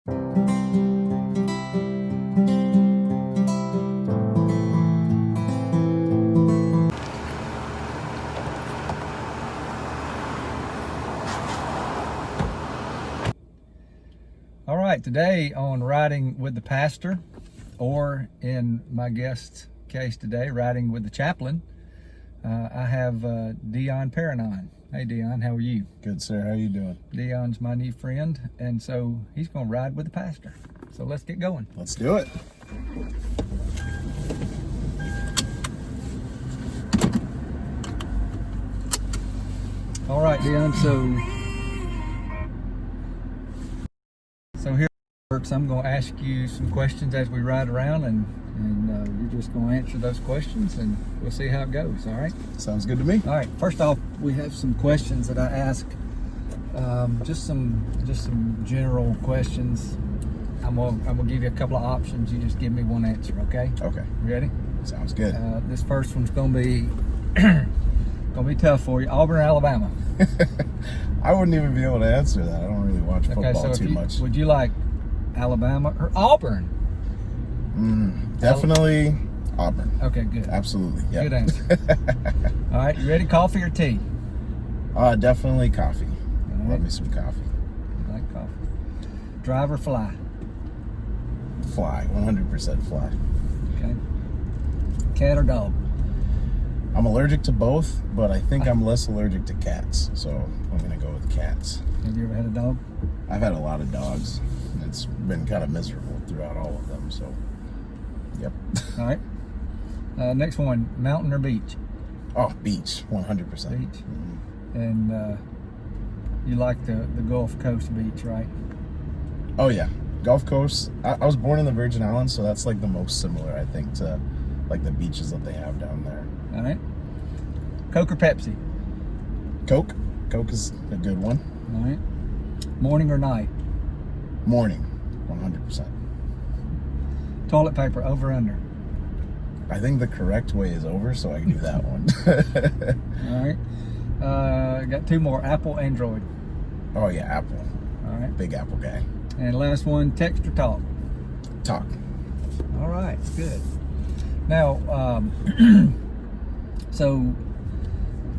All right, today on Riding with the Pastor, or in my guest's case today, Riding with the Chaplain, I have Deion Perinon. Hey Deion, how are you? Good, sir. How are you doing? Deion's my new friend, and so he's going to ride with the pastor. So let's get going. Let's do it. All right, Deion, so here it works. I'm going to ask you some questions as we ride around, and you're just going to answer those questions, and we'll see how it goes. All right? Sounds good to me. All right. First off, we have some questions that I ask. Just some general questions. I'm gonna give you a couple of options. You just give me one answer. Okay? Okay. Ready? Sounds good. This first one's gonna be tough for you. Auburn or Alabama? I wouldn't even be able to answer that. I don't really watch football too much. Would you like Alabama or Auburn? Definitely Auburn. Okay, good. Absolutely. Yeah. Good answer. All right, you ready? Coffee or tea? Definitely coffee. All right. Love me some coffee. I like coffee. Drive or fly? Fly. 100% fly. Okay. Cat or dog? I'm allergic to both, but I think I'm less allergic to cats, so I'm gonna go with cats. Have you ever had a dog? I've had a lot of dogs, and it's been kind of miserable throughout all of them, so yep. All right. Next one, mountain or beach? Oh, beach, 100%. Beach. And you like the Gulf Coast beach, right? Oh yeah, Gulf Coast. I was born in the Virgin Islands, so that's like the most similar, I think, to like the beaches that they have down there. All right. Coke or Pepsi? Coke. Coke is a good one. All right. Morning or night? Morning, 100%. Toilet paper, over or under? I think the correct way is over, so I can do that one. All right. Got two more. Apple, Android? Oh yeah, Apple. All right. Big Apple guy. And last one, text or talk? Talk. All right, good. Now, so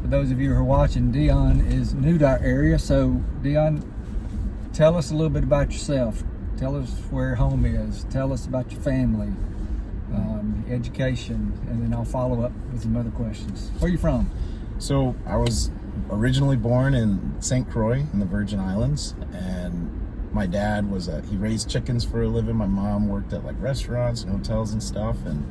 for those of you who are watching, Deion is new to our area. So Deion, tell us a little bit about yourself. Tell us where home is. Tell us about your family, education, and then I'll follow up with some other questions. Where are you from? So I was originally born in St. Croix in the Virgin Islands, and my dad he raised chickens for a living. My mom worked at like restaurants and hotels and stuff, and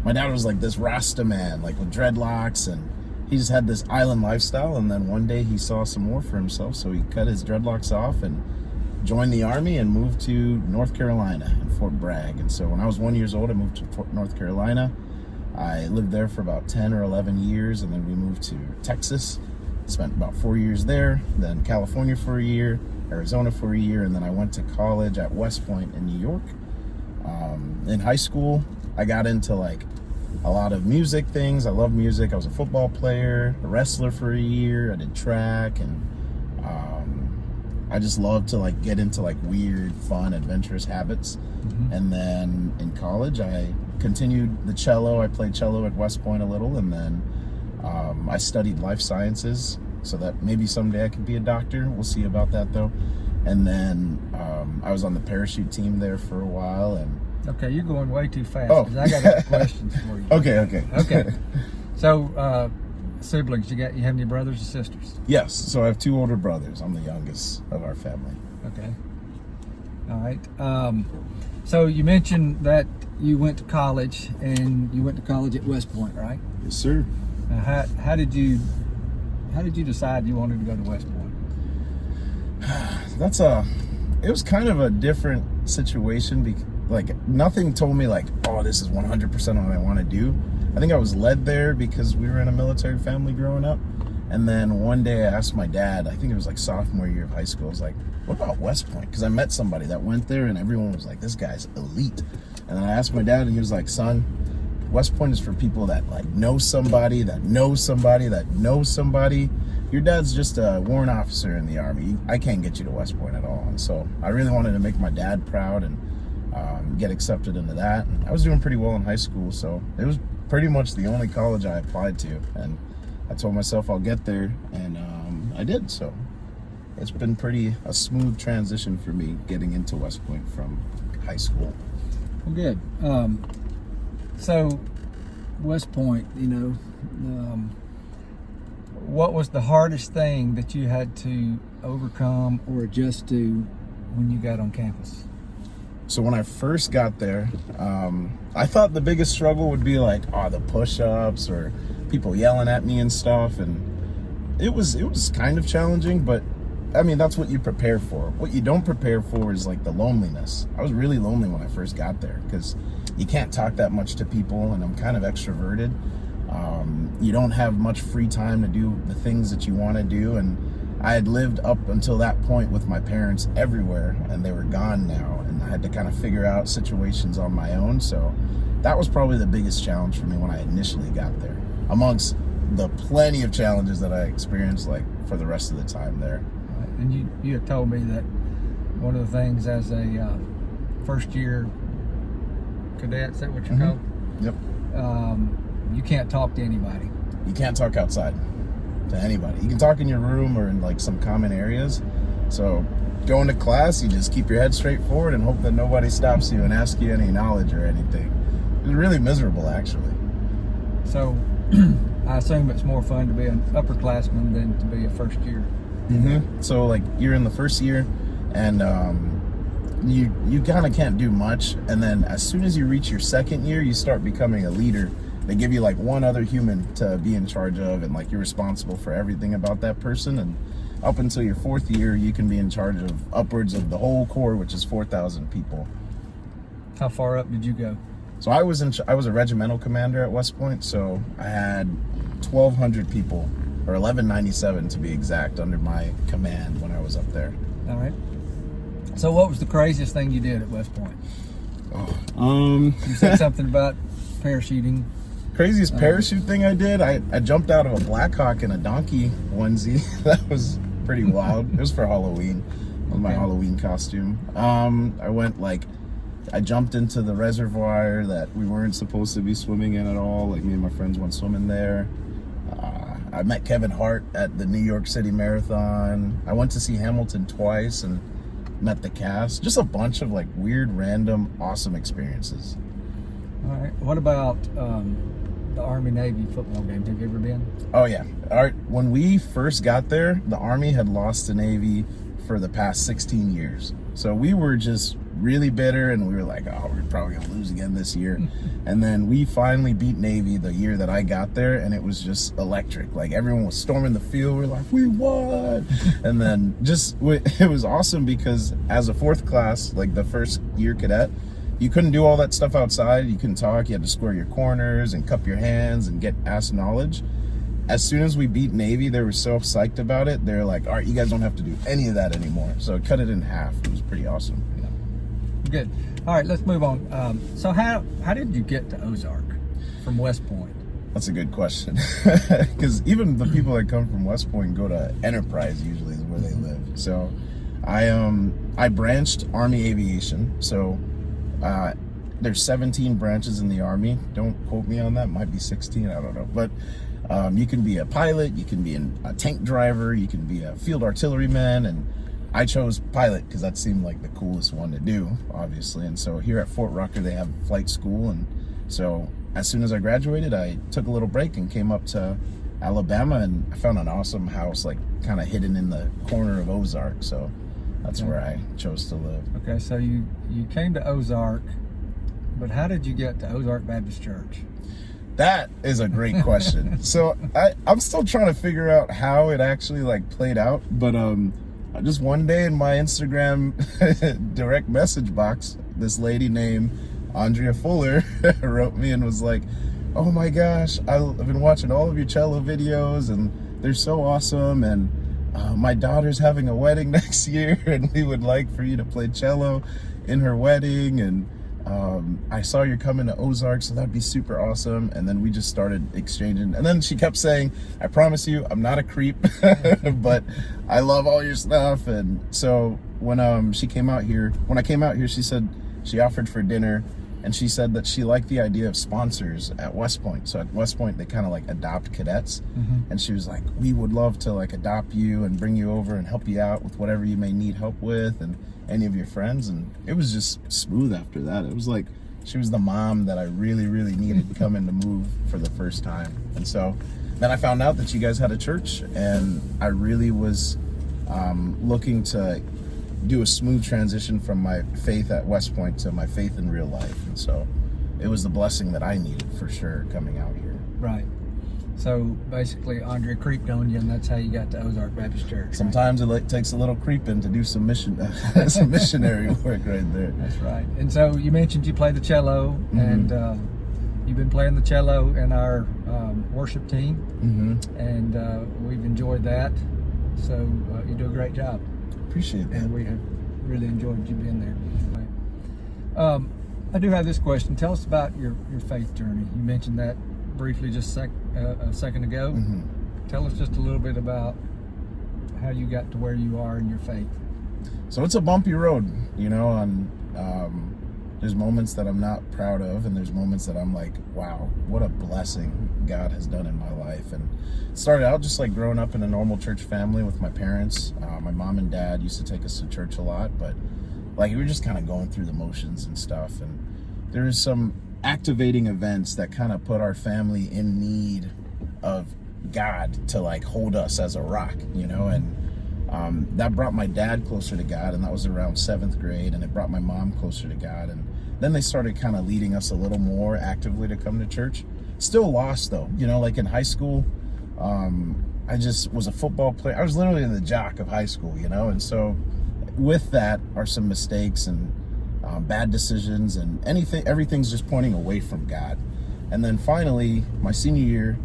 my dad was like this Rasta man, like with dreadlocks, and he just had this island lifestyle. And then one day he saw some more for himself, so he cut his dreadlocks off and joined the Army and moved to North Carolina in Fort Bragg. And so when I was 1 year old, I moved to North Carolina. I lived there for about 10 or 11 years, and then we moved to Texas. Spent about 4 years there, then California for a year, Arizona for a year, and then I went to college at Westpoint in New York. In high school, I got into like a lot of music things. I love music. I was a football player, a wrestler for a year. I did track, and I just love to like get into like weird, fun, adventurous habits. And then in college, I continued the cello. I played cello at Westpoint a little, and then I studied life sciences, so that maybe someday I could be a doctor. We'll see about that though. And then I was on the parachute team there for a while. And okay, you're going way too fast. Oh. 'Cause I got other questions for you. Okay. So siblings, you have any brothers or sisters? Yes, so I have two older brothers. I'm the youngest of our family. Okay. All right. So you mentioned that you went to college, and you went to college at West Point, right? Yes, sir. How did you decide you wanted to go to West Point? It was kind of a different situation. Like nothing told me like, oh, this is 100% what I want to do. I think I was led there because we were in a military family growing up. And then one day I asked my dad, I think it was like sophomore year of high school, I was like, what about West Point? Because I met somebody that went there, and everyone was like, this guy's elite. And then I asked my dad, and he was like, son, West Point is for people that like know somebody, that knows somebody, that knows somebody. your dad's just a warrant officer in the Army. I can't get you to Westpoint at all. And so I really wanted to make my dad proud and get accepted into that. And I was doing pretty well in high school, so it was pretty much the only college I applied to. And I told myself I'll get there, and I did. So it's been a smooth transition for me getting into Westpoint from high school. Well, good. So Westpoint, what was the hardest thing that you had to overcome or adjust to when you got on campus? So when I first got there, I thought the biggest struggle would be like, the push-ups or people yelling at me and stuff. And it was kind of challenging, but I mean, that's what you prepare for. What you don't prepare for is like the loneliness. I was really lonely when I first got there because you can't talk that much to people, and I'm kind of extroverted. You don't have much free time to do the things that you want to do, and I had lived up until that point with my parents everywhere, and they were gone now, and I had to kind of figure out situations on my own. So that was probably the biggest challenge for me when I initially got there, amongst the plenty of challenges that I experienced like for the rest of the time there. Right. And you had told me that one of the things as a first year cadet, is that what you're called? Yep. You can't talk to anybody. You can't talk outside to anybody. You can talk in your room or in like some common areas. So going to class, you just keep your head straight forward and hope that nobody stops you and asks you any knowledge or anything. It was really miserable, actually. So I assume it's more fun to be an upperclassman than to be a first year. So like you're in the first year, and you kind of can't do much, and then as soon as you reach your second year, you start becoming a leader. They give you like one other human to be in charge of, and like you're responsible for everything about that person. And up until your fourth year, you can be in charge of upwards of the whole corps, which is 4,000 people. How far up did you go? So I was a regimental commander at Westpoint, so I had 1,200 people, or 1,197 to be exact, under my command when I was up there. All right. So what was the craziest thing you did at Westpoint? You said something about parachuting. Craziest parachute thing I did, I jumped out of a Blackhawk in a donkey onesie. That was pretty wild. It was for Halloween. It was my Halloween costume. I jumped into the reservoir that we weren't supposed to be swimming in at all. Like, me and my friends went swimming there. I met Kevin Hart at the New York City Marathon. I went to see Hamilton twice and met the cast. Just a bunch of like weird, random, awesome experiences. All right. What about the Army-Navy football games? Have you ever been? Oh yeah. All right. When we first got there, the Army had lost to Navy for the past 16 years. So we were just really bitter, and we were like, we're probably gonna lose again this year. And then we finally beat Navy the year that I got there, and it was just electric. Like, everyone was storming the field. We're like, we won. And then it was awesome because as a fourth class, like the first year cadet, you couldn't do all that stuff outside. You couldn't talk. You had to square your corners and cup your hands and get asked knowledge. As soon as we beat Navy, they were so psyched about it. They're like, all right, you guys don't have to do any of that anymore. So cut it in half. It was pretty awesome. Yeah. Good. All right, let's move on. So how did you get to Ozark from Westpoint? That's a good question. Because even the people that come from Westpoint go to Enterprise, usually is where they live. So I branched Army Aviation. So there's 17 branches in the Army. Don't quote me on that. Might be 16. I don't know. But you can be a pilot. You can be a tank driver. You can be a field artilleryman. And I chose pilot because that seemed like the coolest one to do, obviously. And so here at Fort Rucker, they have flight school. And so as soon as I graduated, I took a little break and came up to Alabama, and I found an awesome house, like kind of hidden in the corner of Ozark. So that's where I chose to live. Okay, so you came to Ozark, but how did you get to Ozark Baptist Church? That is a great question. So I'm still trying to figure out how it actually like played out, but just one day in my Instagram direct message box, this lady named Andrea Fuller wrote me and was like, oh my gosh, I've been watching all of your cello videos and they're so awesome, and my daughter's having a wedding next year and we would like for you to play cello in her wedding. And I saw you're coming to Ozark, so that'd be super awesome. And then we just started exchanging. And then she kept saying, I promise you, I'm not a creep, but I love all your stuff. And so when I came out here, she said she offered for dinner, and she said that she liked the idea of sponsors at Westpoint. So at Westpoint, they kind of like adopt cadets. And she was like, we would love to like adopt you and bring you over and help you out with whatever you may need help with, and any of your friends. And it was just smooth after that. It was like she was the mom that I really, really needed coming to move for the first time. And so then I found out that you guys had a church, and I really was looking to do a smooth transition from my faith at Westpoint to my faith in real life. And so it was the blessing that I needed for sure coming out here. Right. So basically, Andre creeped on you, and that's how you got to Ozark Baptist Church. Right? Sometimes it takes a little creeping to do some some missionary work right there. That's right. And so you mentioned you play the cello, and you've been playing the cello in our worship team, and we've enjoyed that. So you do a great job. Appreciate that. And we have really enjoyed you being there. I do have this question. Tell us about your faith journey. You mentioned that briefly just a second ago. Tell us just a little bit about how you got to where you are in your faith. So it's a bumpy road, you know, and there's moments that I'm not proud of, and there's moments that I'm like, wow, what a blessing God has done in my life. And it started out just like growing up in a normal church family with my parents. My mom and dad used to take us to church a lot, but like we were just kind of going through the motions and stuff. And there was some activating events that kind of put our family in need of God to like hold us as a rock, you know. And that brought my dad closer to God, and that was around 7th grade, and it brought my mom closer to God. And then they started kind of leading us a little more actively to come to church. Still lost though, you know, like in high school, I just was a football player. I was literally the jock of high school, you know. And so with that are some mistakes and bad decisions, and everything's just pointing away from God. And then finally, my senior year,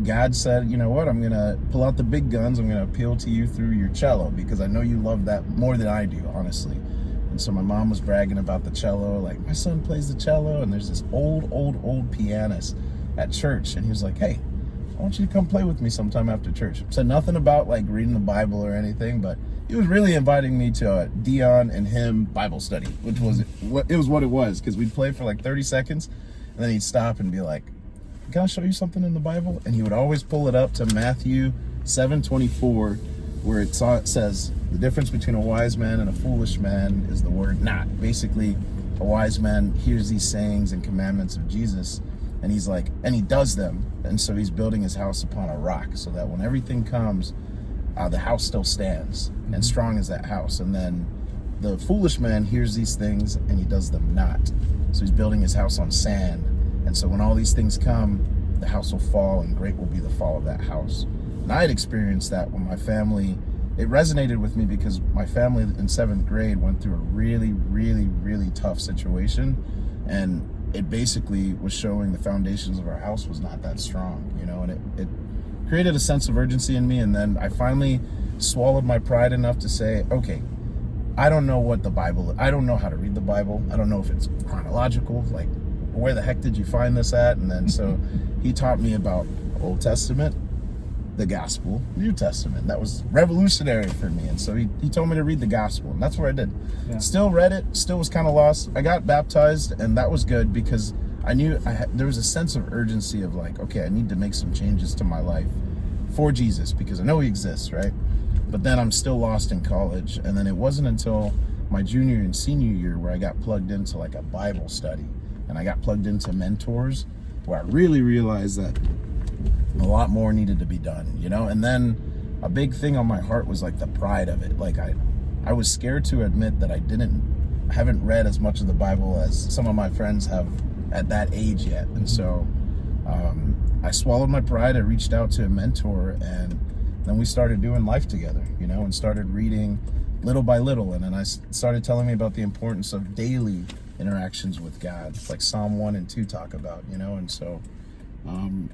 God said, you know what, I'm gonna pull out the big guns. I'm gonna appeal to you through your cello, because I know you love that more than I do, honestly. And so my mom was bragging about the cello, like, my son plays the cello, and there's this old pianist at church, and he was like, hey, I want you to come play with me sometime after church. Said nothing about like reading the Bible or anything, but he was really inviting me to a Deion and him Bible study, which was what it was, because we'd play for like 30 seconds, and then he'd stop and be like, can I show you something in the Bible? And he would always pull it up to Matthew 7:24, where it says the difference between a wise man and a foolish man is the word not. Basically, a wise man hears these sayings and commandments of Jesus, and he's like, and he does them. And so he's building his house upon a rock, so that when everything comes, the house still stands, and strong as that house. And then the foolish man hears these things and he does them not. So he's building his house on sand. And so when all these things come, the house will fall, and great will be the fall of that house. And I had experienced that when my family, it resonated with me because my family in 7th grade went through a really, really, really tough situation. And it basically was showing the foundations of our house was not that strong, you know, and it created a sense of urgency in me. And then I finally swallowed my pride enough to say, okay, I don't know what the Bible, I don't know how to read the Bible. I don't know if it's chronological, like, where the heck did you find this at? And then so he taught me about Old Testament, the Gospel, New Testament. That was revolutionary for me. And so he told me to read the Gospel, and that's what I did. Yeah. Still read it, still was kind of lost. I got baptized, and that was good because I knew there was a sense of urgency of like, okay, I need to make some changes to my life for Jesus, because I know he exists, right? But then I'm still lost in college. And then it wasn't until my junior and senior year where I got plugged into like a Bible study, and I got plugged into mentors, where I really realized that a lot more needed to be done, you know? And then a big thing on my heart was like the pride of it. Like I was scared to admit that I haven't read as much of the Bible as some of my friends have at that age yet. And so I swallowed my pride. I reached out to a mentor, and then we started doing life together, you know, and started reading little by little. And then I started telling me about the importance of daily interactions with God, like Psalm 1 and 2 talk about, you know. And so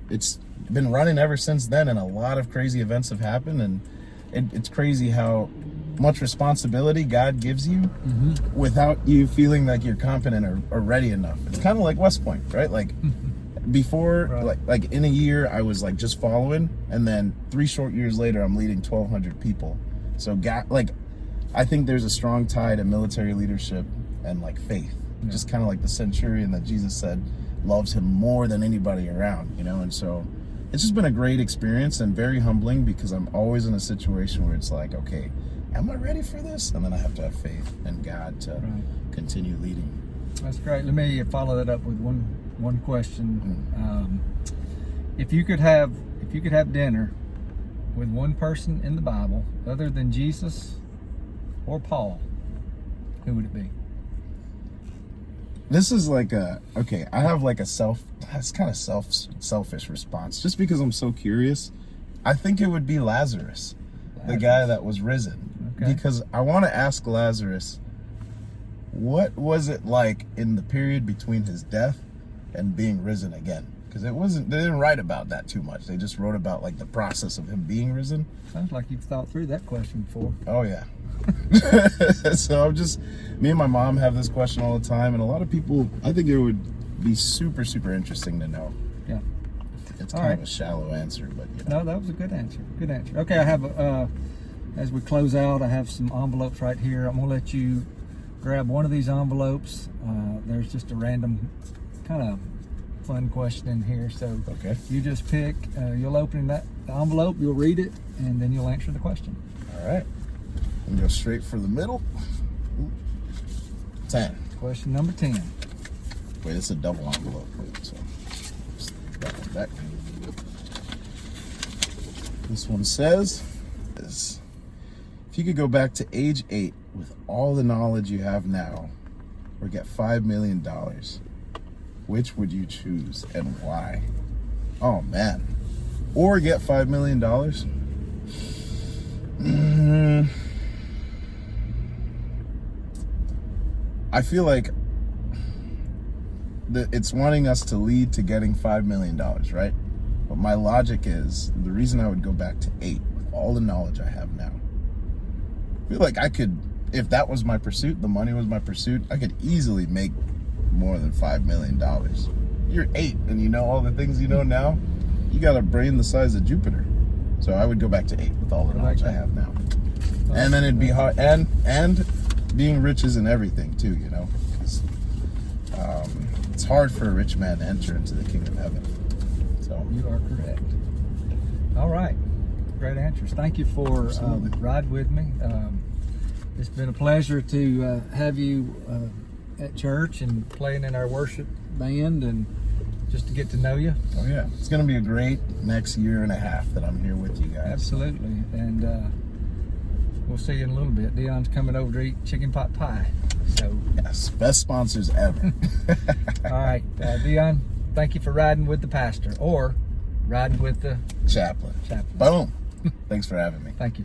it's been running ever since then, and a lot of crazy events have happened. And it's crazy how much responsibility God gives you without you feeling like you're competent or ready enough. It's kind of like Westpoint, right? Like before, Right. like in a year, I was like just following, and then 3 short years later, I'm leading 1,200 people. So God, like, I think there's a strong tie to military leadership and like faith. Yeah. Just kind of like the centurion that Jesus said loves him more than anybody around, you know. And so it's just been a great experience and very humbling, because I'm always in a situation where it's like, okay, am I ready for this? And then I have to have faith in God to continue leading. That's great. Let me follow that up with one question. If you could have dinner with one person in the Bible other than Jesus or Paul, who would it be? This is like I have like it's kind of selfish response, just because I'm so curious. I think it would be Lazarus, the guy that was risen. Okay. Because I want to ask Lazarus, what was it like in the period between his death and being risen again? Because they didn't write about that too much. They just wrote about like the process of him being risen. Sounds like you've thought through that question before. Oh yeah. So me and my mom have this question all the time, and a lot of people, I think it would be super, super interesting to know. Yeah. It's All kind right. of a shallow answer, but you know. No, that was a good answer. Good answer. Okay, I have, as we close out, I have some envelopes right here. I'm going to let you grab one of these envelopes. There's just a random kind of fun question in here. So Okay. you just pick, you'll open that envelope, you'll read it, and then you'll answer the question. All right. And go straight for the middle. 10. Question number 10. Wait, it's a double envelope. So just that one back. This one says, if you could go back to age 8 with all the knowledge you have now, or get $5 million, which would you choose and why? Oh man. Or get $5 million? I feel like it's wanting us to lead to getting $5 million, right? But my logic is, the reason I would go back to 8 with all the knowledge I have now, I feel like I could, if that was my pursuit, the money was my pursuit, I could easily make more than $5 million. You're 8 and you know all the things you know now, you got a brain the size of Jupiter. So I would go back to 8 with all the knowledge I have now. And then it'd be hard, and being rich isn't everything too, you know. It's hard for a rich man to enter into the kingdom of heaven. So You are correct. All right. Great answers. Thank you for riding with me. It's been a pleasure to have you at church and playing in our worship band, and just to get to know you. oh yeah, it's gonna be a great next year and a half that I'm here with you guys. Absolutely. And we'll see you in a little bit. Deion's coming over to eat chicken pot pie. So, Yes, best sponsors ever. all right, Deion, thank you for riding with the pastor, or riding with the Chaplain. chaplain. Boom. Thanks for having me. Thank you.